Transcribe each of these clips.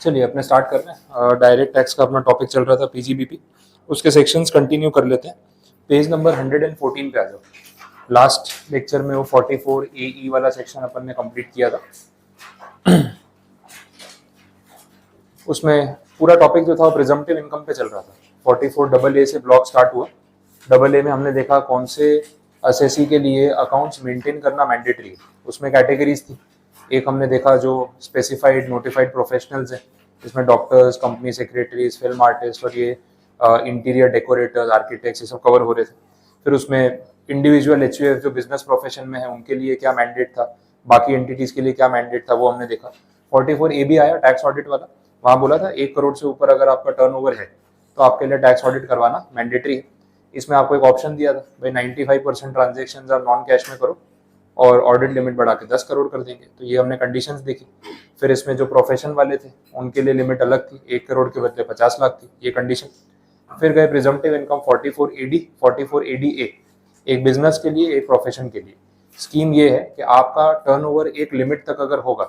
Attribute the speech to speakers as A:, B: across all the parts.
A: चलिए अपने स्टार्ट कर रहे हैं। डायरेक्ट टैक्स का अपना टॉपिक चल रहा था पीजीबीपी, उसके सेक्शंस कंटिन्यू कर लेते हैं। पेज नंबर 114 पे आ जाओ। लास्ट लेक्चर में वो 44 AE वाला सेक्शन अपन ने कंप्लीट किया था। उसमें पूरा टॉपिक जो था वो प्रिजम्पटिव इनकम पे चल रहा था। 44 AA से ब्लॉक स्टार्ट हुआ। AA में हमने देखा कौन से असेसी के लिए अकाउंट्स मेंटेन करना मैंडेटरी है। उसमें कैटेगरीज थी। एक हमने देखा जो स्पेसिफाइड नोटिफाइड प्रोफेशनल्स हैं, जिसमें doctors, company secretaries, film artist और ये इंटीरियर डेकोरेटर्स, आर्किटेक्ट्स, ये सब कवर हो रहे थे। फिर उसमें इंडिविजुअल HUF जो बिजनेस प्रोफेशन में है उनके लिए क्या मैंडेट था, बाकी एंटिटीज के लिए क्या मैंडेट था, वो हमने देखा। 44 AB आया टैक्स ऑडिट वाला। वहाँ बोला था 1 करोड़ से ऊपर अगर आपका टर्नओवर है तो आपके लिए टैक्स ऑडिट करवाना मैंडेटरी है। इसमें आपको एक ऑप्शन दिया था, भाई 95% ट्रांजेक्शन आप नॉन कैश में करो और ऑडिट लिमिट बढ़ा के 10 करोड़ कर देंगे। तो ये हमने कंडीशंस देखी। फिर इसमें जो प्रोफेशन वाले थे उनके लिए लिमिट अलग थी, 1 करोड़ के बदले 50 लाख थी, ये कंडीशन। फिर गए प्रिजम्पटिव इनकम 44 AD, 44 ADA, एक बिजनेस के लिए, एक प्रोफेशन के लिए। स्कीम ये है कि आपका टर्नओवर एक लिमिट तक अगर होगा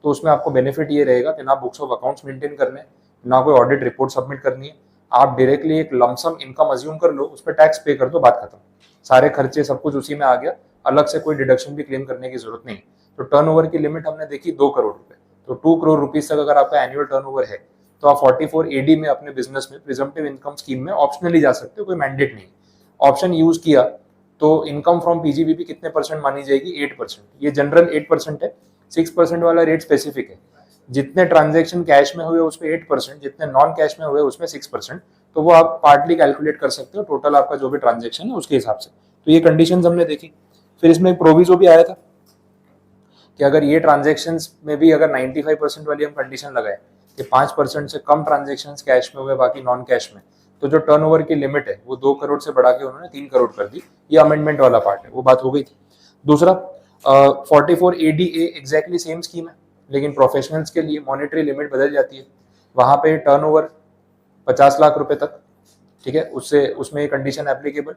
A: तो उसमें आपको बेनिफिट ये रहेगा कि ना बुक्स ऑफ अकाउंट्स मेंटेन करने, ना कोई ऑडिट रिपोर्ट सबमिट करनी है। आप डायरेक्टली एक लमसम इनकम अज्यूम कर लो, उस पर टैक्स पे कर दो, बात खत्म। सारे खर्चे सब कुछ उसी में आ गया, अलग से कोई डिडक्शन भी क्लेम करने की जरूरत नहीं। तो टर्नओवर की लिमिट हमने देखी 2 करोड़ रुपए। तो 2 करोड़ रुपीज तक अगर आपका एनुअल टर्नओवर है तो आप 44 AD में अपने बिजनेस में प्रिजम्पटिव इनकम स्कीम में ऑप्शनली जा सकते हो, कोई मैंडेट नहीं। ऑप्शन यूज किया तो इनकम फ्रॉम पीजीबीपी कितने परसेंट मानी जाएगी? 8%। ये जनरल 8% है। 6% वाला रेट स्पेसिफिक है। जितने ट्रांजेक्शन कैश में हुए उस पर 8%, जितने नॉन कैश में हुए उसमें 6%। तो वो आप पार्टली कैलकुलेट कर सकते हो टोटल आपका जो भी ट्रांजेक्शन है उसके हिसाब से। तो ये कंडीशंस हमने देखी। फिर इसमें एक प्रोविजो भी आया था कि अगर ये ट्रांजेक्शन्स में भी अगर 95% वाली हम कंडीशन लगाए कि 5% से कम ट्रांजेक्शन्स कैश में हुए, बाकी नॉन कैश में, तो जो टर्नओवर की लिमिट है वो 2 करोड़ से बढ़ा के उन्होंने 3 करोड़ कर दी। ये अमेंडमेंट वाला पार्ट है, वो बात हो गई थी। दूसरा 44 ADA एग्जैक्टली सेम स्कीम है, लेकिन प्रोफेशनल्स के लिए मॉनेटरी लिमिट बदल जाती है। वहाँ पे टर्नओवर 50 लाख रुपए तक, ठीक है, उससे उसमें ये कंडीशन एप्लीकेबल।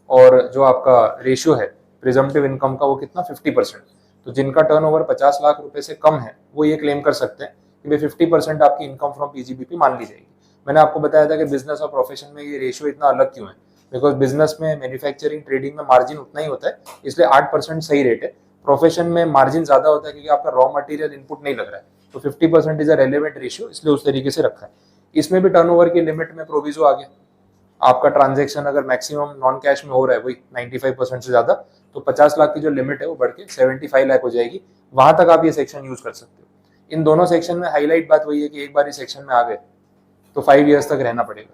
A: और जो आपका रेशियो है प्रिजम्पटिव इनकम का वो कितना? 50%। तो जिनका टर्नओवर 50 लाख रुपए से कम है वो ये क्लेम कर सकते हैं कि भाई 50% आपकी इनकम फ्रॉम पीजीबीपी मान ली जाएगी। मैंने आपको बताया था कि बिजनेस और प्रोफेशन में ये रेशियो इतना अलग क्यों है, बिकॉज बिजनेस में, मैन्युफैक्चरिंग, ट्रेडिंग में मार्जिन उतना ही होता है, इसलिए 8% सही रेट है। प्रोफेशन में मार्जिन ज्यादा होता है क्योंकि आपका रॉ मटेरियल इनपुट नहीं लग रहा है, तो 50% इज अ रेलेवेंट रेशियो, इसलिए उस तरीके से रखा है। इसमें भी टर्नओवर की लिमिट में प्रोविजो आ गया। आपका ट्रांजेक्शन अगर मैक्सिमम नॉन कैश में हो रहा है वही 95% से ज्यादा, तो 50 लाख की जो लिमिट है वो बढ़ के 75 लाख हो जाएगी। वहां तक आप ये सेक्शन यूज कर सकते हो। इन दोनों सेक्शन में हाईलाइट बात वही है कि एक बार इस सेक्शन में आ गए तो 5 ईयर्स तक रहना पड़ेगा।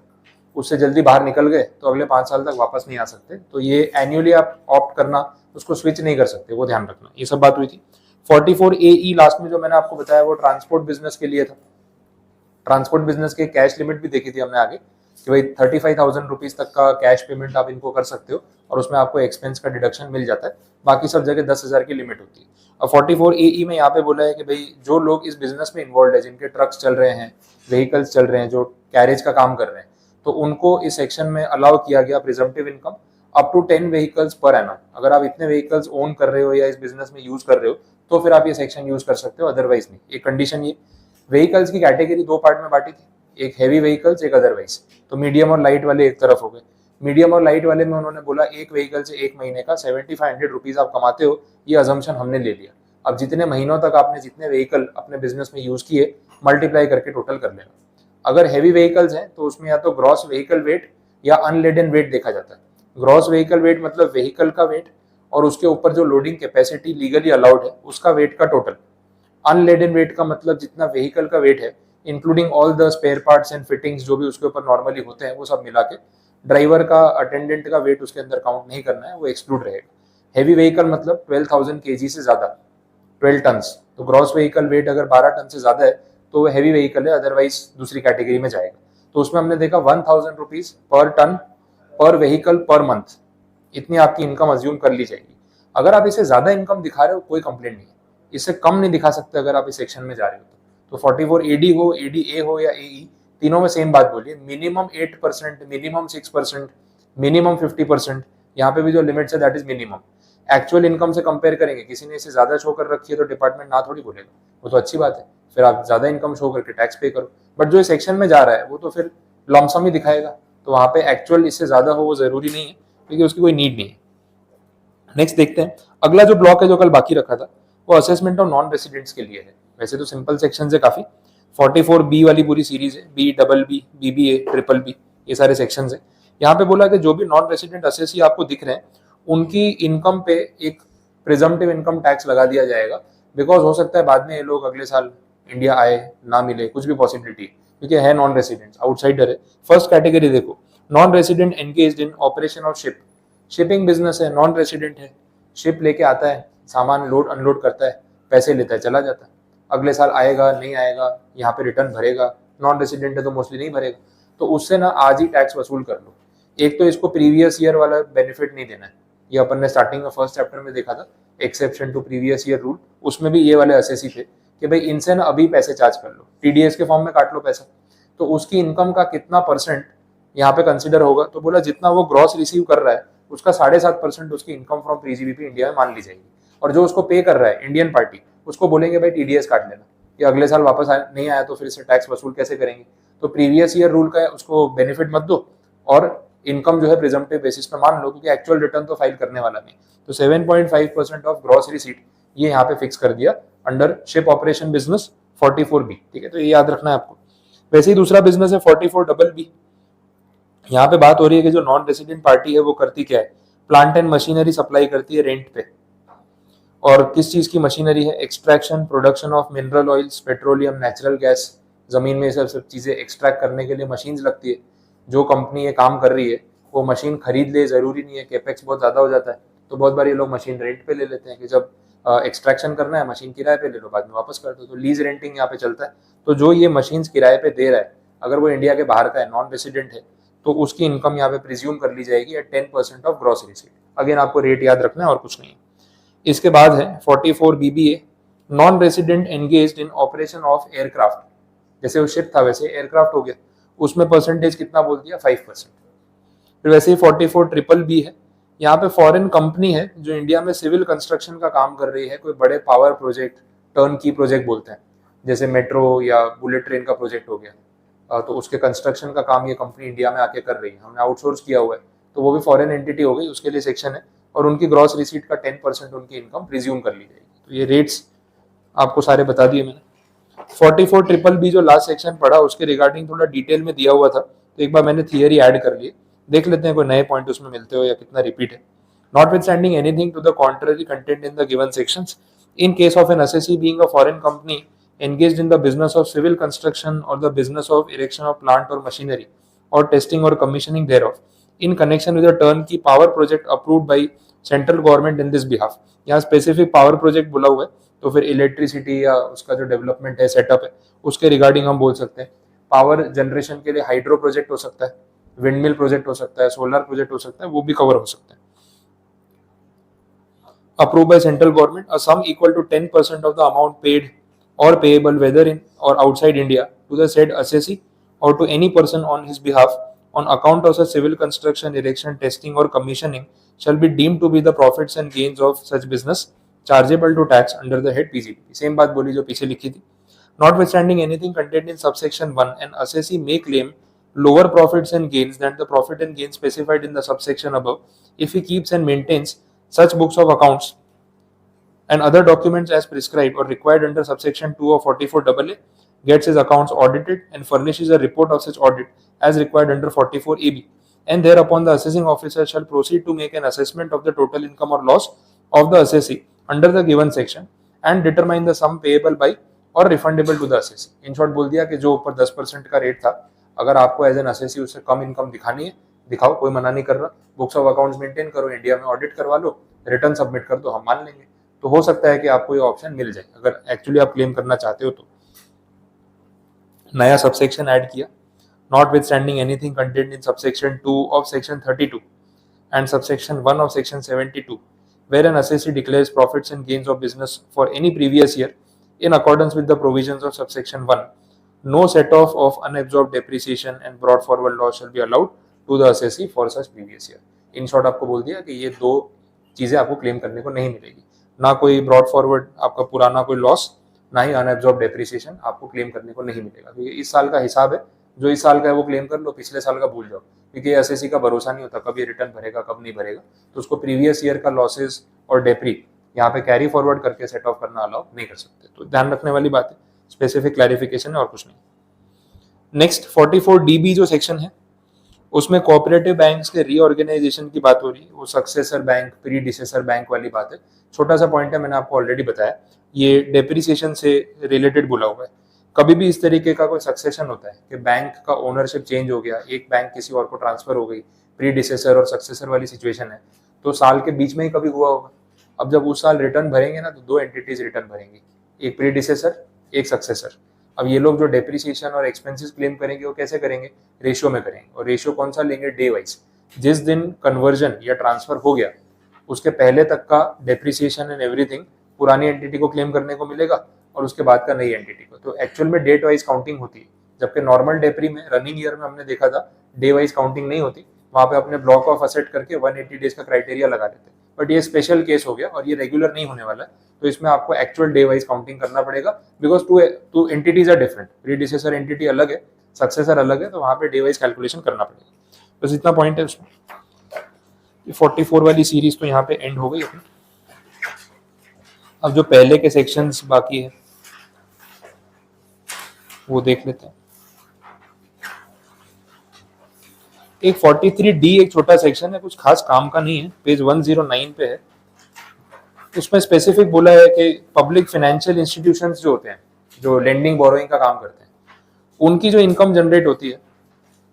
A: उससे जल्दी बाहर निकल गए तो अगले 5 साल तक वापस नहीं आ सकते। तो ये एनुअली आप ऑप्ट करना, उसको स्विच नहीं कर सकते, वो ध्यान रखना। ये सब बात हुई थी। 44 AE लास्ट में जो मैंने आपको बताया वो ट्रांसपोर्ट बिजनेस के लिए था। ट्रांसपोर्ट बिजनेस के कैश लिमिट भी देखी थी हमने आगे कि भाई 35,000 रुपीज तक का कैश पेमेंट आप इनको कर सकते हो और उसमें आपको एक्सपेंस का डिडक्शन मिल जाता है। बाकी सब जगह 10,000 की लिमिट होती है। और 44 AE में यहाँ पे बोला है कि भाई जो लोग इस बिजनेस में इन्वॉल्व है, जिनके ट्रक्स चल रहे हैं, व्हीकल्स चल रहे हैं, जो कैरेज का काम कर रहे हैं, तो उनको इस सेक्शन में अलाउ किया गया presumptive income up to 10 vehicles पर एनम। अगर आप इतने व्हीकल्स ओन कर रहे हो या इस बिजनेस में यूज कर रहे हो तो फिर आप ये सेक्शन यूज कर सकते हो, अदरवाइज नहीं। एक कंडीशन ये, व्हीकल्स की कैटेगरी 2 पार्ट में बांटी थी, एक हैवी व्हीकल्स, एक अदरवाइज। तो मीडियम और लाइट वाले एक तरफ हो गए। मीडियम और लाइट वाले में उन्होंने बोला एक व्हीकल से एक महीने का 7500 रुपीज आप कमाते हो, ये अजम्पशन हमने ले लिया। अब जितने महीनों तक आपने जितने व्हीकल अपने बिजनेस में यूज किए मल्टीप्लाई करके टोटल कर लेना। अगर हैवी व्हीकल्स हैं तो उसमें या तो ग्रॉस व्हीकल वेट या अनलेडन वेट देखा जाता है। ग्रॉस व्हीकल वेट मतलब व्हीकल का वेट और उसके ऊपर जो लोडिंग कैपेसिटी लीगली अलाउड है उसका वेट का टोटल। अनलेडन वेट का मतलब जितना व्हीकल का वेट है including all the spare parts and fittings जो भी उसके ऊपर नॉर्मली होते हैं वो सब मिला के। ड्राइवर का, अटेंडेंट का वेट उसके अंदर काउंट नहीं करना है, वो एक्सक्लूड रहेगा। हैवी व्हीकल मतलब 12,000 kg से ज्यादा, 12 टन। तो ग्रॉस व्हीकल वेट अगर 12 टन से ज्यादा है तो वो हैवी व्हीकल है, अदरवाइज दूसरी कैटेगरी में जाएगा। तो उसमें हमने देखा 1,000 रुपीज पर टन पर व्हीकल पर मंथ, इतनी आपकी इनकम अज्यूम कर ली जाएगी। अगर आप इसे ज्यादा इनकम दिखा रहे हो कोई कंप्लेंट नहीं है, इससे कम नहीं दिखा सकते अगर आप इस सेक्शन में जा रहे हो तो 44 AD हो, ADA हो या AE, तीनों में सेम बात बोलिए। Minimum 8%, minimum 6%, minimum 50%। यहाँ पे भी जो लिमिट्स है that is minimum. Actual income से कंपेयर करेंगे, किसी ने इसे ज्यादा शो कर रखी है तो डिपार्टमेंट ना थोड़ी बोलेगा, वो तो अच्छी बात है। फिर आप ज़्यादा इनकम शो करके टैक्स पे करो। बट जो सेक्शन में जा रहा है वो तो फिर लमसम ही दिखाएगा, तो वहाँ पे एक्चुअल इससे ज़्यादा हो वो ज़रूरी नहीं है, क्योंकि उसकी कोई नीड नहीं है। नेक्स्ट देखते हैं, अगला जो ब्लॉक है जो कल बाकी रखा था वो असेसमेंट ऑफ नॉन रेसिडेंट्स के लिए है। वैसे तो सिंपल सेक्शन है काफ़ी, 44B वाली पूरी सीरीज है, B double B, BBA, triple B, ये सारे सेक्शन है। यहाँ पे बोला कि जो भी नॉन रेसिडेंट असेसी आपको दिख रहे हैं उनकी इनकम पे एक प्रिजम्पटिव इनकम टैक्स लगा दिया जाएगा, बिकॉज हो सकता है बाद में ये लोग अगले साल इंडिया आए ना मिले, कुछ भी पॉसिबिलिटी, क्योंकि है नॉन रेसिडेंट, आउटसाइडर है। फर्स्ट कैटेगरी देखो, non resident engaged in operation of ship, shipping business है, नॉन रेसिडेंट है, शिप लेके आता है, सामान लोड अनलोड करता है, पैसे लेता है, चला जाता है, अगले साल आएगा नहीं आएगा, यहाँ पे रिटर्न भरेगा, नॉन रेसिडेंट है तो मोस्टली नहीं भरेगा, तो उससे ना आज ही टैक्स वसूल कर लो। एक तो इसको प्रीवियस ईयर वाला बेनिफिट नहीं देना है, ये अपन ने स्टार्टिंग में फर्स्ट चैप्टर में देखा था, exception to previous year rule, उसमें भी ये वाले असेसी थे कि भाई इनसे ना अभी पैसे चार्ज कर लो, TDS के फॉर्म में काट लो पैसा, तो उसकी इनकम का कितना परसेंट यहाँ पे कंसिडर होगा, तो बोला जितना वो ग्रॉस रिसीव कर रहा है उसका 7.5% उसकी इनकम फ्रॉम प्री-जीबीपी इंडिया में मान ली जाएगी, और जो उसको पे कर रहा है इंडियन पार्टी उसको बोलेंगे भाई TDS काट लेना, कि अगले साल वापस नहीं आया तो फिर इससे टैक्स वसूल कैसे करेंगे, तो प्रीवियस ईयर रूल का उसको बेनिफिट मत दो, और इनकम जो है प्रिजम्पटिव बेसिस पे मान लो, क्योंकि एक्चुअल रिटर्न तो फाइल करने वाला नहीं, तो 7.5% ऑफ ग्रॉस रिसीट ये यहाँ पे फिक्स कर दिया under ship operation business 44B, ठीक है, तो ये याद रखना है आपको। वैसे ही दूसरा बिजनेस है 44BB, यहाँ पे बात हो रही है कि जो नॉन रेसिडेंट पार्टी है वो करती क्या है, प्लांट एंड मशीनरी सप्लाई करती है रेंट पे, और किस चीज की मशीनरी है, extraction production of mineral oils, petroleum, natural gas, जमीन में सब चीजें एक्सट्रैक्ट करने के लिए मशीन लगती है, जो कंपनी ये काम कर रही है वो मशीन खरीद ले, जरूरी नहीं है, कैपेक्स बहुत ज्यादा हो जाता है, तो बहुत बार ये लोग मशीन रेंट पे ले लेते हैं कि जब एक्सट्रैक्शन करना है मशीन किराए पे ले लो, बाद में वापस कर दो, तो लीज रेंटिंग यहाँ पे चलता है। तो जो ये मशीन किराए पे दे रहा है अगर वो इंडिया के बाहर का है, नॉन रेसिडेंट है, तो उसकी इनकम यहाँ पे प्रिज्यूम कर ली जाएगी at 10% of gross receipt. Again आपको रेट याद रखना है और कुछ नहीं। इसके बाद है 44BBA, non resident engaged in operation of aircraft, जैसे वो शिप था वैसे एयरक्राफ्ट हो गया, उसमें परसेंटेज कितना बोल दिया, 5%। फिर वैसे ही 44BBB है, यहाँ पे फॉरेन कंपनी है जो इंडिया में सिविल कंस्ट्रक्शन का काम कर रही है, कोई बड़े पावर प्रोजेक्ट, टर्न की प्रोजेक्ट बोलते हैं, जैसे मेट्रो या बुलेट ट्रेन का प्रोजेक्ट हो गया, तो उसके कंस्ट्रक्शन का काम ये कंपनी इंडिया में आके कर रही है, हमने आउटसोर्स किया हुआ है, तो वो भी फॉरेन एंटिटी हो गई, उसके लिए सेक्शन है, और उनकी ग्रॉस रिसीट का 10% उनकी इनकम रिज्यूम कर ली जाएगी। तो ये रेट्स आपको सारे बता दिए मैंने। 44BBB जो लास्ट सेक्शन पढ़ा उसके रिगार्डिंग थोड़ा डिटेल में दिया हुआ था, तो एक बार मैंने थियरी ऐड कर ली, देख लेते हैं कोई नए पॉइंट उसमें मिलते हो या कितना रिपीट है। Notwithstanding anything to the contrary contained in the given sections, in case of an assessee being a foreign company engaged in the business of civil construction or the business of erection of plant or machinery or testing or commissioning thereof in connection with a turnkey power project approved by central government in this behalf, यहाँ specific power project बोला हुआ है, तो फिर electricity या उसका जो development है, सेटअप है, उसके रिगार्डिंग हम बोल सकते हैं। पावर जनरेशन के लिए हाइड्रो प्रोजेक्ट हो सकता है, विंडमिल प्रोजेक्ट हो सकता है, सोलर प्रोजेक्ट हो सकता है, वो भी कवर हो सकता है। Approved by central government, a sum equal to 10% of the amount paid or payable whether in or outside India to the said assessee or to any person on his behalf on account of such civil construction, erection, testing or commissioning shall be deemed to be the profits and gains of such business chargeable to tax under the head PGBP। Same बात बोली जो पीछे लिखी थी। Notwithstanding anything contained in subsection 1, an assessee may claim lower profits and gains than the profit and gains specified in the subsection above if he keeps and maintains such books of accounts and other documents as prescribed or required under subsection 2 of 44AA, gets his accounts audited and furnishes a report of such audit as required under 44AB, and thereupon the assessing officer shall proceed to make an assessment of the total income or loss of the assessee under the given section and determine the sum payable by और refundable to the assessee. In short बोल दिया कि जो ऊपर 10% का rate था, अगर आपको एज एन असेसी उससे कम इनकम दिखानी है, दिखाओ, कोई मना नहीं कर रहा, बुक्स ऑफ अकाउंट्स मेंटेन करो, इंडिया में ऑडिट करवा लो, रिटर्न सबमिट कर दो, हम मान लेंगे। तो हो सकता है कि आपको ये ऑप्शन मिल जाए अगर एक्चुअली आप क्लेम करना चाहते हो तो। नया सबसेक्शन ऐड किया, notwithstanding anything contained in subsection 2 of section 32 and subsection 1 of section 72, where an assessee declares profits and gains of business for any previous year in accordance with the provisions of subsection 1, no set-off of unabsorbed depreciation and brought forward loss shall be allowed to the assessee for such previous year। In short आपको बोल दिया कि ये दो चीजें आपको claim करने को नहीं मिलेगी, ना कोई ब्रॉड फॉरवर्ड आपका पुराना कोई लॉस ना ही अनएब्जॉर्ब डेप्रिसिएशन आपको क्लेम करने को नहीं मिलेगा, क्योंकि इस साल का हिसाब है, जो इस साल का है वो क्लेम कर लो, पिछले साल का भूल जाओ, क्योंकि एसएससी का भरोसा नहीं होता कब ये रिटर्न भरेगा कब नहीं भरेगा, तो उसको प्रीवियस ईयर का लॉसेस और डेप्री यहाँ पे कैरी फॉरवर्ड करके सेट ऑफ करना अलाउ नहीं कर सकते। तो ध्यान रखने वाली बात है, स्पेसिफिक क्लैरिफिकेशन है और कुछ नहीं। नेक्स्ट 44DB जो सेक्शन है उसमें कोऑपरेटिव बैंक्स के रीऑर्गेनाइजेशन की बात हो रही है, वो सक्सेसर बैंक प्रीडिसेसर बैंक वाली बात है। छोटा सा पॉइंट है, मैंने आपको ऑलरेडी बताया, ये डेप्रिसिएशन से रिलेटेड बोला हुआ है। कभी भी इस तरीके का कोई सक्सेशन होता है कि बैंक का ओनरशिप चेंज हो गया, एक बैंक किसी और को ट्रांसफर हो गई, प्रीडिसेसर और सक्सेसर वाली सिचुएशन है, तो साल के बीच में ही कभी हुआ होगा। अब जब उस साल रिटर्न भरेंगे ना, तो दो एंटिटीज रिटर्न भरेंगी, एक प्रीडिसेसर एक सक्सेसर। अब ये लोग जो डेप्रिसिएशन और एक्सपेंसेस क्लेम करेंगे वो कैसे करेंगे, रेशियो में करेंगे, और रेशियो कौन सा लेंगे, डे वाइज। जिस दिन कन्वर्जन या ट्रांसफर हो गया उसके पहले तक का डेप्रिसिएशन एंड एवरीथिंग पुरानी एंटिटी को क्लेम करने को मिलेगा और उसके बाद का नई एंटिटी को। तो एक्चुअल में डेट वाइज काउंटिंग होती है, जबकि नॉर्मल डेप्री में रनिंग ईयर में हमने देखा था डे वाइज काउंटिंग नहीं होती, वहां पे अपने ब्लॉक ऑफ असेट करके 180 डेज का क्राइटेरिया लगा देते हैं। बट ये स्पेशल केस हो गया और ये रेगुलर नहीं होने वाला है, तो इसमें आपको एक्चुअल डे वाइज काउंटिंग करना पड़ेगा, because two entities are different, predecessor entity अलग है, सक्सेसर अलग है, तो वहां पे डे वाइज कैलकुलेशन करना पड़ेगा। बस इतना पॉइंट है उसमें। 44 वाली सीरीज तो यहाँ पे एंड हो गई अपनी। अब जो पहले के सेक्शंस बाकी है वो देख लेते हैं। एक 43D एक छोटा सेक्शन है, कुछ खास काम का नहीं है, पेज 109 पे है। उसमें स्पेसिफिक बोला है कि पब्लिक फाइनेंशियल इंस्टीट्यूशंस जो होते हैं, जो लेंडिंग बोरोइंग का काम करते हैं, उनकी जो इनकम जनरेट होती है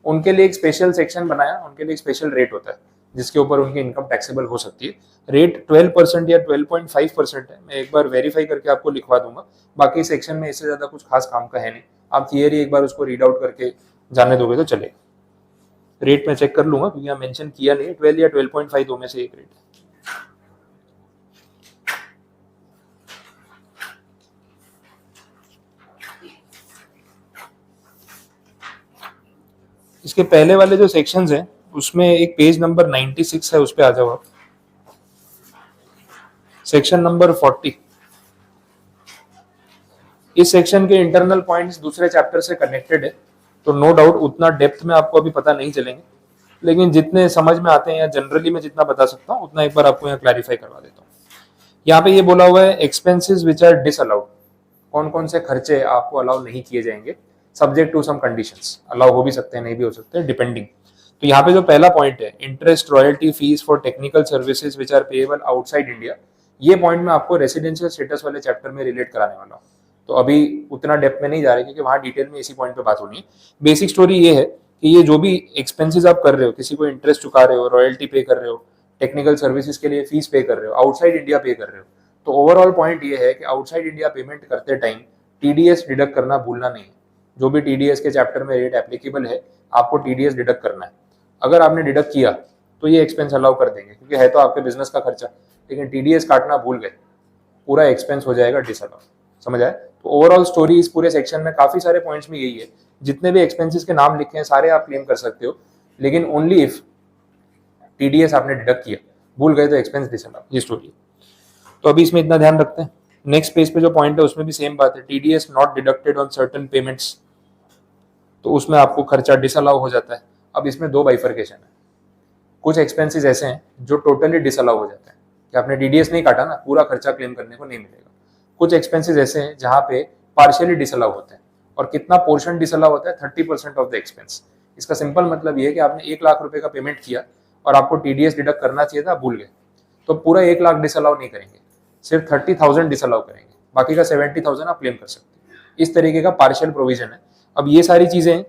A: उनके लिए एक स्पेशल सेक्शन बनाया, उनके लिए एक स्पेशल रेट होता है जिसके ऊपर उनकी इनकम टैक्सेबल हो सकती है। रेट 12% या 12.5% है, मैं एक बार वेरीफाई करके आपको लिखवा दूंगा। बाकी सेक्शन में इससे ज्यादा कुछ खास काम का है नहीं, आप थियरी एक बार उसको रीड आउट करके जाने दोगे तो चलेगा। रेट में चेक कर लूंगा क्योंकि यहाँ मेंशन किया नहीं, 12 या 12.5 दो में से एक रेट है। इसके पहले वाले जो सेक्शंस हैं उसमें एक पेज नंबर 96 है, उस पे आ जाओ आप। सेक्शन नंबर 40, इस सेक्शन के इंटरनल पॉइंट्स दूसरे चैप्टर से कनेक्टेड है, तो नो डाउट उतना डेप्थ में आपको अभी पता नहीं चलेंगे, लेकिन जितने समझ में आते हैं या जनरली मैं जितना बता सकता हूँ उतना एक बार आपको यहाँ क्लैरिफाई करवा देता हूँ। यहाँ पे ये बोला हुआ है एक्सपेंसेस विच आर डिसअलाउड, कौन कौन से खर्चे आपको अलाउ नहीं किए जाएंगे, subject to some conditions, allow हो भी सकते हैं नहीं भी हो सकते हैं डिपेंडिंग। तो यहाँ पे जो पहला पॉइंट है, interest royalty fees for technical services which are payable outside India, ये पॉइंट मैं आपको रेसिडेंशियल स्टेटस वाले चैप्टर में रिलेट कराने वाला हूँ, तो अभी उतना डेप्थ में नहीं जा रहे क्योंकि वहां डिटेल में इसी पॉइंट पे बात होनी है। बेसिक स्टोरी ये है कि ये जो भी एक्सपेंसेस आप कर रहे हो, किसी को इंटरेस्ट चुका रहे हो, रॉयल्टी पे कर रहे हो, टेक्निकल सर्विसेज के लिए फीस पे कर रहे हो, आउटसाइड इंडिया पे कर रहे हो, तो ओवरऑल पॉइंट ये है कि आउटसाइड इंडिया पेमेंट करते टाइम टीडीएस डिडक्ट करना भूलना नहीं है। जो भी टीडीएस के चैप्टर में रेट एप्लीकेबल है आपको टीडीएस डिडक्ट करना है। अगर आपने डिडक्ट किया तो ये एक्सपेंस अलाउ कर देंगे क्योंकि है तो आपके बिजनेस का खर्चा, लेकिन टीडीएस काटना भूल गए, पूरा एक्सपेंस हो जाएगा डिसअलाउ। समझ आए? तो ओवरऑल स्टोरी इस पूरे सेक्शन में काफी सारे पॉइंट्स में यही है, जितने भी एक्सपेंसेस के नाम लिखे हैं सारे आप क्लेम कर सकते हो, लेकिन ओनली इफ टीडीएस आपने डिडक्ट किया, भूल गए तो एक्सपेंस डिसअलाउ, ये स्टोरी है। तो अभी इसमें इतना ध्यान रखते हैं। नेक्स्ट पेज पे जो पॉइंट है उसमें भी सेम बात है, TDS not deducted on certain payments, तो उसमें आपको खर्चा डिसअलाउ हो जाता है। अब इसमें दो बाइफर्केशन है, कुछ एक्सपेंसेस ऐसे हैं जो टोटली डिसअलाउ हो जाते हैं कि आपने टीडीएस नहीं काटा ना, पूरा खर्चा क्लेम करने को नहीं मिलेगा। कुछ एक्सपेंसेस ऐसे हैं जहां पे पार्शियली डिसअलाउ होते हैं, और कितना पोर्शन डिसअलाउ होता है, 30% ऑफ द एक्सपेंस। इसका सिंपल मतलब ये है कि आपने 1 लाख रुपए का पेमेंट किया और आपको टीडीएस डिडक्ट करना चाहिए था, भूल गए, तो पूरा 1 लाख डिसअलाउ नहीं करेंगे, सिर्फ 30,000 डिसअलाउ करेंगे, बाकी का 70,000 आप क्लेम कर सकते हैं। इस तरीके का पार्शियल प्रोविजन है। अब ये सारी चीजें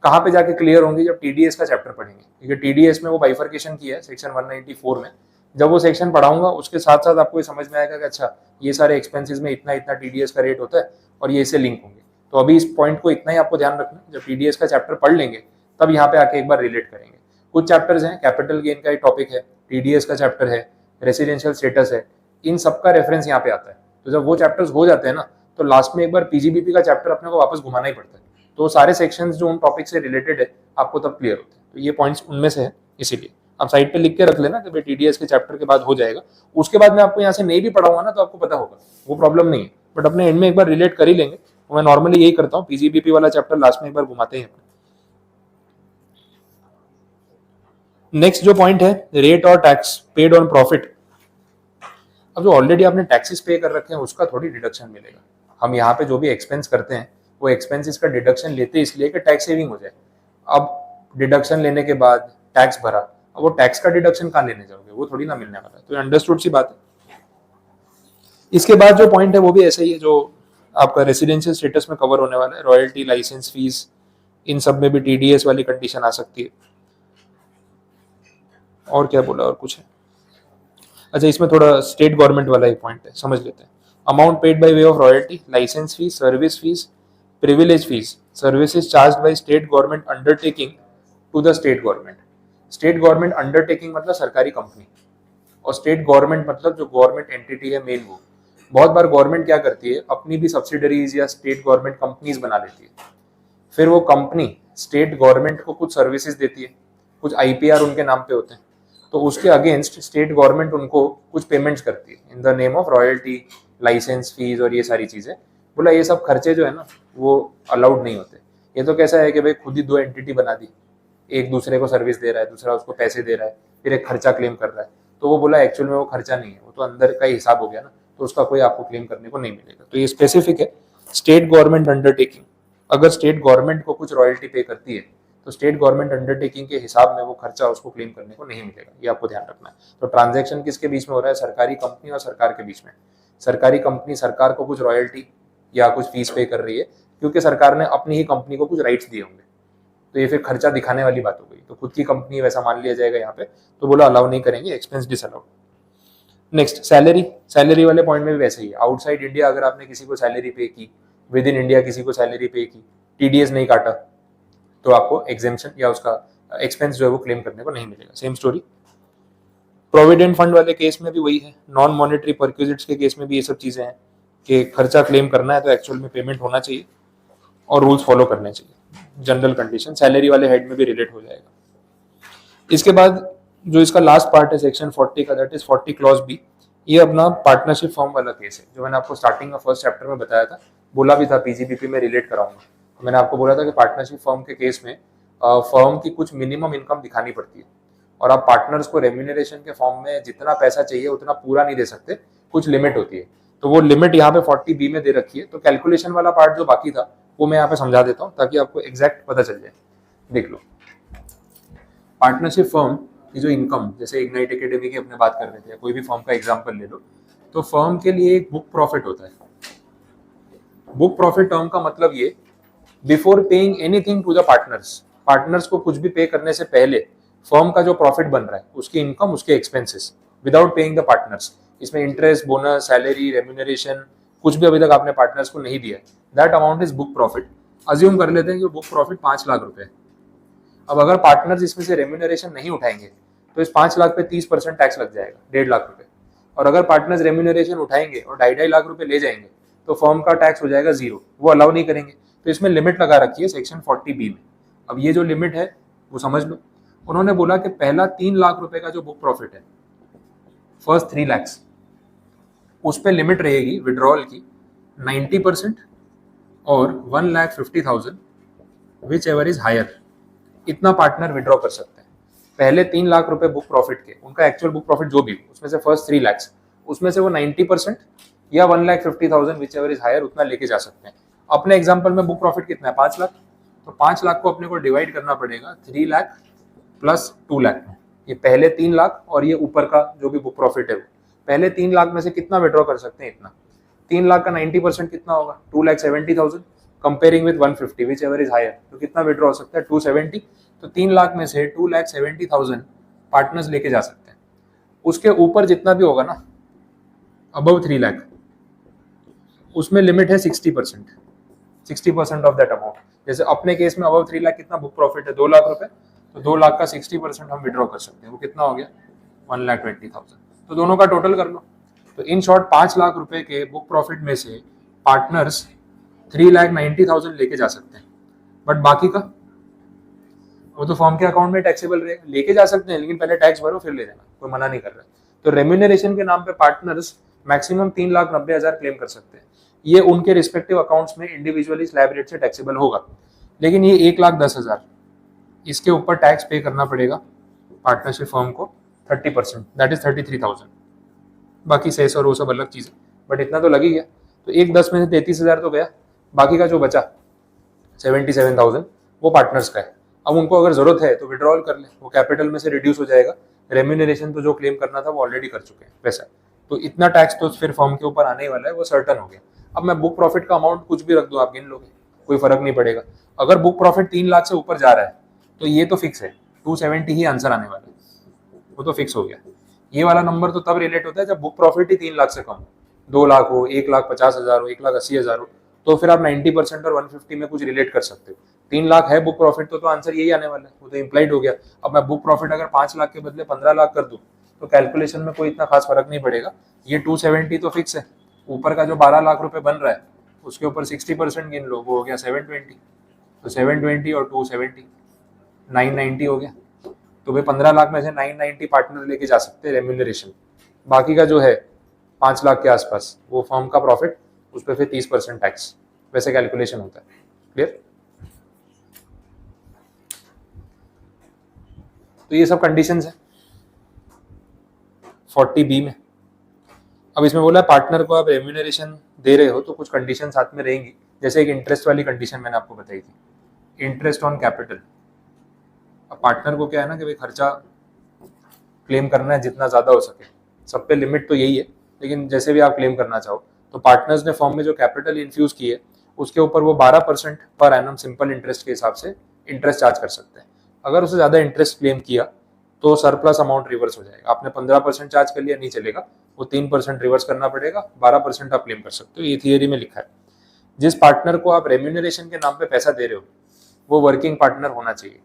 A: कहाँ पे जाके क्लियर होंगी, जब टीडीएस का चैप्टर पढ़ेंगे, क्योंकि टीडीएस में वो बाइफर्केशन किया है सेक्शन 194 में। जब वो सेक्शन पढ़ाऊंगा उसके साथ साथ आपको ये समझ में आएगा कि अच्छा ये सारे एक्सपेंसेस में इतना इतना टीडीएस का रेट होता है और ये इससे लिंक होंगे। तो अभी इस पॉइंट को इतना ही आपको ध्यान रखना, जब टीडीएस का चैप्टर पढ़ लेंगे तब यहाँ पे आके एक बार रिलेट करेंगे। कुछ चैप्टर्स हैं, कैपिटल गेन का एक टॉपिक है, टीडीएस का चैप्टर है, रेसिडेंशियल स्टेटस है, इन सबका रेफरेंस यहाँ पे आता है। तो जब वो चैप्टर्स हो जाते हैं ना, तो लास्ट में एक बार पीजीबीपी का चैप्टर अपने को वापस घुमाना ही पड़ता है, तो सारे सेक्शंस जो उन टॉपिक से रिलेटेड है आपको तब क्लियर होते हैं। तो ये पॉइंट्स उनमें से है, इसीलिए आप साइड पे लिख के रख लेना कि भाई टीडीएस के चैप्टर के बाद हो जाएगा। उसके बाद मैं आपको यहाँ से नहीं भी पढ़ाऊंगा ना तो आपको पता होगा, वो प्रॉब्लम नहीं है, बट अपने एंड में एक बार रिलेट कर ही लेंगे। मैं नॉर्मली यही करता हूँ, पीजीबीपी वाला चैप्टर लास्ट में एक बार घुमाते हैं। नेक्स्ट जो पॉइंट है, रेट और टैक्स पेड ऑन प्रॉफिट। अब जो ऑलरेडी आपने टैक्सेस पे कर रखे हैं उसका थोड़ी डिडक्शन मिलेगा। हम यहाँ पे जो भी एक्सपेंस करते हैं वो एक्सपेंसेस का डिडक्शन लेते हैं इसलिए कि टैक्स सेविंग हो जाए। अब डिडक्शन लेने के बाद टैक्स भरा, अब वो टैक्स का डिडक्शन कहाँ लेने जाओगे, वो थोड़ी ना मिलने वाला है। तो अंडरस्टूड सी बात है। इसके बाद जो पॉइंट है वो भी ऐसा ही है जो आपका रेसिडेंशियल स्टेटस में कवर होने वाला है। रॉयल्टी, लाइसेंस फीस, इन सब में भी टीडीएस वाली कंडीशन आ सकती है। और क्या बोला, और कुछ है? अच्छा, इसमें थोड़ा स्टेट गवर्नमेंट वाला एक पॉइंट है, समझ लेते हैं। Amount paid by way of royalty, licence fees, service fees, privilege fees, services charged by state government undertaking to the state government. State government undertaking मतलब सरकारी कंपनी, और स्टेट गवर्नमेंट मतलब जो गवर्नमेंट एंटिटी है मेन वो। बहुत बार government क्या करती है, अपनी भी सब्सिडरीज या स्टेट गवर्नमेंट कंपनीज बना लेती है। फिर वो कंपनी स्टेट गवर्नमेंट को कुछ सर्विसेज देती है, कुछ आईपीआर उनके नाम पे होते हैं, तो उसके अगेंस्ट स्टेट गवर्नमेंट उनको कुछ पेमेंट्स करती है in the name of royalty, licence fees और ये सारी चीजें। बोला ये सब खर्चे जो है ना वो अलाउड नहीं होते। ये तो कैसा है कि भाई खुद ही दो एंटिटी बना दी, एक दूसरे को सर्विस दे रहा है, दूसरा उसको पैसे दे रहा है, फिर एक खर्चा क्लेम कर रहा है। तो वो बोला एक्चुअल में वो खर्चा नहीं है, वो तो अंदर का ही हिसाब हो गया ना, तो उसका कोई आपको क्लेम करने को नहीं मिलेगा। तो ये स्पेसिफिक है स्टेट गवर्नमेंट अंडरटेकिंग। अगर स्टेट गवर्नमेंट को कुछ रॉयल्टी पे करती है तो स्टेट गवर्नमेंट अंडरटेकिंग के हिसाब में वो खर्चा उसको क्लेम करने को नहीं मिलेगा, ये आपको ध्यान रखना है। तो ट्रांजैक्शन किसके बीच में हो रहा है, सरकारी कंपनी और सरकार के बीच में। सरकारी कंपनी सरकार को कुछ रॉयल्टी या कुछ फीस पे कर रही है क्योंकि सरकार ने अपनी ही कंपनी को कुछ राइट्स दिए होंगे, तो ये फिर खर्चा दिखाने वाली बात हो गई। तो खुद की कंपनी वैसा मान लिया जाएगा यहाँ पे, तो बोला अलाउ नहीं करेंगे, expense disallowed. Next salary, salary वाले पॉइंट में भी वैसे ही है। आउटसाइड इंडिया अगर आपने किसी को सैलरी पे की, विद इन इंडिया किसी को सैलरी पे की, टीडीएस नहीं काटा, तो आपको एग्जेम्पशन या उसका एक्सपेंस जो है वो क्लेम करने को नहीं मिलेगा। सेम स्टोरी प्रोविडेंट फंड वाले केस में भी वही है। नॉन मॉनेटरी परक्विजिट्स के केस में भी ये सब चीजें हैं कि खर्चा क्लेम करना है तो एक्चुअल में पेमेंट होना चाहिए और रूल्स फॉलो करने चाहिए। जनरल कंडीशन सैलरी वाले हेड में भी रिलेट हो जाएगा। इसके बाद जो इसका लास्ट पार्ट है सेक्शन 40 का, दैट इज 40 क्लॉज बी। ये अपना पार्टनरशिप फॉर्म वाला केस है जो मैंने आपको स्टार्टिंग में फर्स्ट चैप्टर में बताया था, बोला भी था पीजीबीपी में रिलेट कराऊंगा। तो मैंने आपको बोला था कि पार्टनरशिप फर्म के केस में फर्म की कुछ मिनिमम इनकम दिखानी पड़ती है, और आप पार्टनर्स को रेम्यूनरेशन के फॉर्म में जितना पैसा चाहिए उतना पूरा नहीं दे सकते, कुछ लिमिट होती है। तो वो लिमिट यहाँ पे 40B में दे रखी है। तो कैलकुलेशन वाला पार्ट जो बाकी था वो मैं यहाँ पे समझा देता हूँ ताकि आपको एग्जैक्ट पता चल जाए। देख लो, पार्टनरशिप फर्म की जो इनकम, जैसे इग्नाइट एकेडमी की अपने बात कर रहे थे, कोई भी फर्म का एग्जांपल ले लो, तो फर्म के लिए एक बुक प्रॉफिट होता है। बुक प्रॉफिट टर्म का मतलब ये, before paying anything to the partners, partners को कुछ भी पे करने से पहले फर्म का जो प्रॉफिट बन रहा है उसकी इनकम, उसके expenses, without paying the partners. इसमें इंटरेस्ट, बोनस, सैलरी, रेम्यूनरेशन कुछ भी अभी तक आपने पार्टनर्स को नहीं दिया, that amount is book profit. Assume कर लेते हैं कि बुक प्रॉफिट 5 लाख रुपए है। अब अगर पार्टनर्स इसमें से रेम्यूनरेशन नहीं उठाएंगे तो इस 5 लाख पे 30% टैक्स लग जाएगा, 1.5 लाख रुपए। और अगर पार्टनर्स रेम्यूनरेशन उठाएंगे और 2.5 लाख रुपए ले जाएंगे तो फर्म का टैक्स हो जाएगा 0, वो अलाउ नहीं करेंगे। तो इसमें लिमिट लगा रखी है सेक्शन 40B में। अब ये जो लिमिट है वो समझ लो, उन्होंने बोला कि पहला 3 लाख रुपए का जो बुक प्रॉफिट है, फर्स्ट 3 lakhs, उस पर लिमिट रहेगी विड्रॉल की 90% और 1,50,000 विच एवर इज हायर। इतना पार्टनर विड्रॉ कर सकते हैं। पहले 3 लाख रुपए बुक प्रॉफिट के, उनका एक्चुअल बुक प्रॉफिट जो भी उसमें से फर्स्ट 3 lakhs, उसमें से वो 90% या 1,50,000 विच एवर इज हायर उतना लेके जा सकते हैं। अपने एग्जाम्पल में बुक प्रॉफिट कितना है, 5 लाख, तो 5 लाख को अपने को डिवाइड करना पड़ेगा 3 लाख प्लस 2 लाख में। ये पहले 3 लाख और ये ऊपर का जो भी बुक प्रॉफिट है वो पहले 3 लाख में से कितना विड्रॉ कर सकते हैं, इतना। 3 लाख का 90% कितना होगा, 2,70,000 comparing with 150 whichever is higher, तो कितना विड्रॉ हो सकता है, 270। तो 3 लाख में से 2,70,000 पार्टनर्स लेके जा सकते हैं। उसके ऊपर जितना भी होगा ना अबव 3 लाख, उसमें लिमिट है 60% ऑफ दैट अमाउंट। जैसे अपने केस में अबव 3 लाख कितना बुक प्रॉफिट है, 2 लाख रुपए, तो 2 लाख का 60% हम विड्रॉ कर सकते हैं, वो कितना हो गया, 1,20,000। तो दोनों का टोटल कर लो। तो इन शॉर्ट 5 लाख रुपए के बुक प्रॉफिट में से पार्टनर्स 3,90,000 लेके जा सकते हैं, बट बाकी का वो तो फर्म के अकाउंट में टैक्सेबल रहेगा। लेके जा सकते हैं लेकिन पहले टैक्स भरो फिर ले जाना, कोई मना नहीं कर रहा है। तो रेम्यूनरेशन के नाम पे पार्टनर्स मैक्सिमम 3,90,000 क्लेम कर सकते हैं। ये उनके रिस्पेक्टिव अकाउंट्स में इंडिविजुअली स्लैब रेट से टैक्सेबल होगा। लेकिन ये 1,10,000 इसके ऊपर टैक्स पे करना पड़ेगा पार्टनरशिप फर्म को 30%, दैट इज 33,000। बाकी सेस और वो सब अलग चीज़ है, बट इतना तो लग ही गया। तो 1,10 में से 33,000 तो गया, बाकी का जो बचा 77,000 वो पार्टनर्स का है। अब उनको अगर जरूरत है तो विड्रॉल कर ले, वो कैपिटल में से रिड्यूस हो जाएगा। रेम्यूनरेशन तो जो क्लेम करना था वो ऑलरेडी कर चुके हैं पैसा, तो इतना टैक्स तो फिर फर्म के ऊपर आने ही वाला है, वो सर्टन हो गया। अब मैं बुक प्रॉफिट का अमाउंट कुछ भी रख दूं, आप गिन लोगे, कोई फर्क नहीं पड़ेगा। अगर बुक प्रॉफिट 3 लाख से ऊपर जा रहा है तो ये तो फिक्स है, 270 ही आंसर आने वाला है, वो तो फिक्स हो गया। ये वाला नंबर तो तब रिलेट होता है जब बुक प्रॉफिट ही 3 लाख से कम हो, 2 लाख हो, 1,50,000 हो, 1,80,000 हो, तो फिर आप 90% और 150 में कुछ रिलेट कर सकते हो। 3 लाख है बुक प्रॉफिट तो आंसर यही आने वाला है, वो तो इम्प्लाइड हो गया। अब मैं बुक प्रॉफिट अगर 5 लाख के बदले 15 लाख कर दूं तो कैलकुलेशन में कोई इतना खास फर्क नहीं पड़ेगा। ये 270 तो फिक्स है, ऊपर का जो 12 लाख रुपए बन रहा है उसके ऊपर 60% गिन लो, वो हो गया 720। तो 720 और 270 990 हो गया। तो भाई 15 लाख में से 990 पार्टनर लेके जा सकते हैं रेम्यूनरेशन, बाकी का जो है 5 लाख के आसपास वो फर्म का प्रॉफिट, उस पर फिर 30% टैक्स, वैसे कैलकुलेशन होता है। क्लियर? तो ये सब कंडीशंस है 40B में। अब इसमें बोला पार्टनर को आप रेम्यूनरेशन दे रहे हो तो कुछ कंडीशन साथ में रहेंगी, जैसे एक इंटरेस्ट वाली कंडीशन मैंने आपको बताई थी, इंटरेस्ट ऑन कैपिटल। अब पार्टनर को क्या है ना कि भाई खर्चा क्लेम करना है जितना ज्यादा हो सके, सब पे लिमिट तो यही है, लेकिन जैसे भी आप क्लेम करना चाहो तो पार्टनर्स ने फर्म में जो कैपिटल इन्फ्यूज की है उसके ऊपर वो 12% पर एनम सिंपल इंटरेस्ट के हिसाब से इंटरेस्ट चार्ज कर सकते हैं। अगर उससे ज्यादा इंटरेस्ट क्लेम किया तो सरप्लस अमाउंट रिवर्स हो जाएगा। आपने 15% चार्ज कर लिया, नहीं चलेगा, वो 3% रिवर्स करना पड़ेगा, 12% आप क्लेम कर सकते हो। ये थियरी में लिखा है। जिस पार्टनर को आप रेम्यूनरेशन के नाम पे पैसा दे रहे हो वो वर्किंग पार्टनर होना चाहिए।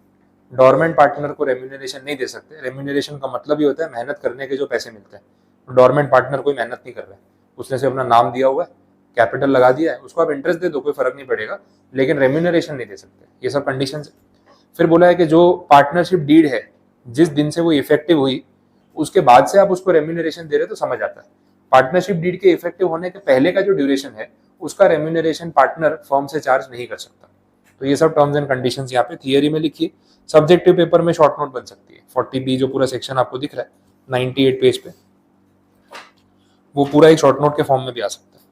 A: डोरमेंट पार्टनर को रेम्यूनरेशन नहीं दे सकते। रेम्यूनरेशन का मतलब ही होता है मेहनत करने के जो पैसे मिलते हैं। डोरमेंट पार्टनर कोई मेहनत नहीं कर रहा है, उसने से अपना नाम दिया हुआ है, कैपिटल लगा दिया है, उसको आप इंटरेस्ट दे दो, कोई फर्क नहीं पड़ेगा, लेकिन रेम्यूनरेशन नहीं दे सकते। ये सब कंडीशन। फिर बोला है कि जो पार्टनरशिप डीड है जिस दिन से वो इफेक्टिव हुई उसके बाद से आप उसको रेम्यूनरेशन दे रहे तो समझ आता है। पार्टनरशिप डीड के इफेक्टिव होने के पहले का जो ड्यूरेशन है उसका रेम्यूनरेशन पार्टनर फर्म से चार्ज नहीं कर सकता। तो ये सब टर्म्स एंड कंडीशंस यहाँ पे थियरी में लिखिए। सब्जेक्टिव पेपर में शॉर्ट नोट बन सकती है। 40B जो पूरा सेक्शन आपको दिख रहा है 98 पेज पे, वो पूरा एक शॉर्ट नोट के फॉर्म में भी आ सकता है।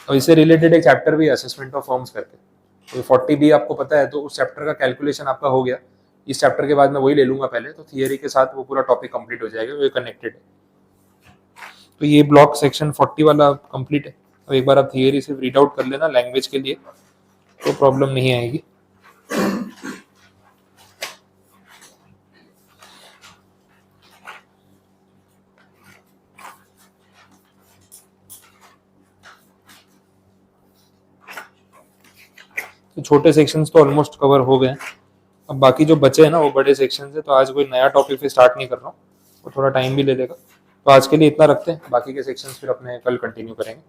A: और इससे रिलेटेड एक चैप्टर भी असेसमेंट ऑफ फर्म्स करके, तो 40B आपको पता है तो उस चैप्टर का कैलकुलेशन आपका हो गया। इस चैप्टर के बाद मैं वही ले लूंगा पहले, तो थियरी के साथ वो पूरा टॉपिक कंप्लीट हो जाएगा, वो कनेक्टेड है। तो ये ब्लॉक सेक्शन 40 वाला कंप्लीट है। अब एक बार आप थियरी सिर्फ रीड आउट कर लेना लैंग्वेज के लिए, तो प्रॉब्लम नहीं आएगी। तो छोटे सेक्शंस तो ऑलमोस्ट कवर हो गए हैं। अब बाकी जो बचे हैं ना वो बड़े सेक्शन है, तो आज कोई नया टॉपिक पे स्टार्ट नहीं कर रहा हूँ, वो थोड़ा टाइम भी ले लेगा। तो आज के लिए इतना रखते हैं, बाकी के सेक्शंस फिर अपने कल कंटिन्यू करेंगे।